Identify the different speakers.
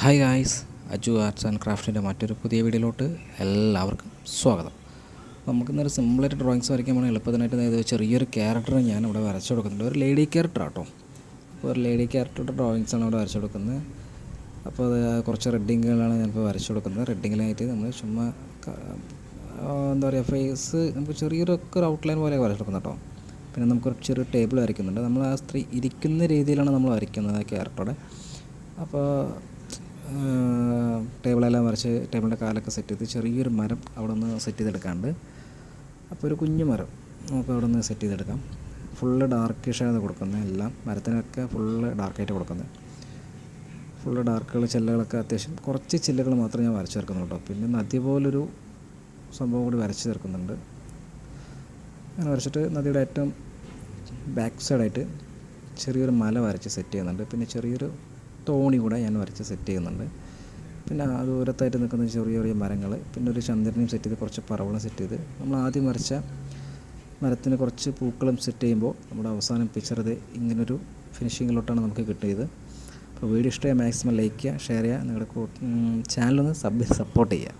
Speaker 1: Hi guys, Aju arts and ക്രാഫ്റ്റിൻ്റെ മറ്റൊരു പുതിയ വീഡിയോയിലോട്ട് എല്ലാവർക്കും സ്വാഗതം. നമുക്കിന്നൊരു സിമ്പിളായിട്ട് ഡ്രോയിങ്സ് വരയ്ക്കാൻ വേണമെങ്കിൽ എളുപ്പത്തിനായിട്ട് ചെറിയൊരു ക്യാരക്ടർ ഞാനിവിടെ വരച്ചു കൊടുക്കുന്നുണ്ട്. ഒരു ലേഡി ക്യാരക്ടർ ആട്ടോ. അപ്പോൾ ഒരു ലേഡി ക്യാരക്ടറുടെ ഡ്രോയിങ്സാണ് ഇവിടെ വരച്ചു കൊടുക്കുന്നത്. അപ്പോൾ അത് കുറച്ച് റെഡിങ്ങുകളാണ് ഞാനിപ്പോൾ വരച്ചു കൊടുക്കുന്നത്. റെഡിങ്ങിലായിട്ട് നമ്മൾ ചുമ്മാ എന്താ പറയുക, ഫേസ് നമുക്ക് ചെറിയൊരു ഔട്ട്ലൈൻ പോലെ വരച്ചു കൊടുക്കുന്നത് കേട്ടോ. പിന്നെ നമുക്ക് ചെറിയൊരു ടേബിൾ വരയ്ക്കുന്നുണ്ട്. നമ്മൾ ആ സ്ത്രീ ഇരിക്കുന്ന രീതിയിലാണ് നമ്മൾ വരയ്ക്കുന്നത് ആ ക്യാരക്ടറുടെ. അപ്പോൾ ടേബിളെല്ലാം വരച്ച് ടേബിളിൻ്റെ കാലൊക്കെ സെറ്റ് ചെയ്ത് ചെറിയൊരു മരം അവിടെ നിന്ന് സെറ്റ് ചെയ്തെടുക്കാണ്ട്. അപ്പോൾ ഒരു കുഞ്ഞു മരം നമുക്ക് അവിടെ നിന്ന് സെറ്റ് ചെയ്തെടുക്കാം. ഫുള്ള് ഡാർക്കിഷാണ് കൊടുക്കുന്നത്. എല്ലാം മരത്തിനൊക്കെ ഫുള്ള് ഡാർക്കായിട്ട് കൊടുക്കുന്നത്. ഫുള്ള് ഡാർക്കുകൾ, ചില്ലകളൊക്കെ അത്യാവശ്യം കുറച്ച് ചില്ലകൾ മാത്രമേ ഞാൻ വരച്ച് ചേർക്കുന്നുള്ളൂ. പിന്നെ നദി പോലൊരു സംഭവം കൂടി വരച്ച് ചേർക്കുന്നുണ്ട്. അങ്ങനെ വരച്ചിട്ട് നദിയുടെ ഏറ്റവും ബാക്ക് സൈഡായിട്ട് ചെറിയൊരു മല വരച്ച് സെറ്റ് ചെയ്യുന്നുണ്ട്. പിന്നെ ചെറിയൊരു തോണി കൂടെ ഞാൻ വരച്ച് സെറ്റ് ചെയ്യുന്നുണ്ട്. പിന്നെ ദൂരത്തായിട്ട് നിൽക്കുന്ന ചെറിയ ചെറിയ മരങ്ങൾ, പിന്നെ ഒരു ചന്ദ്രനെയും സെറ്റ് ചെയ്ത് കുറച്ച് പറവകളും സെറ്റ് ചെയ്ത് നമ്മൾ ആദ്യം വരച്ച മരത്തിന് കുറച്ച് പൂക്കളും സെറ്റ് ചെയ്യുമ്പോൾ നമ്മുടെ അവസാനം പിക്ചർ ഇത് ഇങ്ങനൊരു ഫിനിഷിങ്ങിലോട്ടാണ് നമുക്ക് കിട്ടിയത്. അപ്പോൾ വീഡിയോ ഇഷ്ടമായ മാക്സിമം ലൈക്ക് ചെയ്യുക, ഷെയർ ചെയ്യുക, നിങ്ങളുടെ ചാനലൊന്ന് സപ്പോർട്ട് ചെയ്യുക.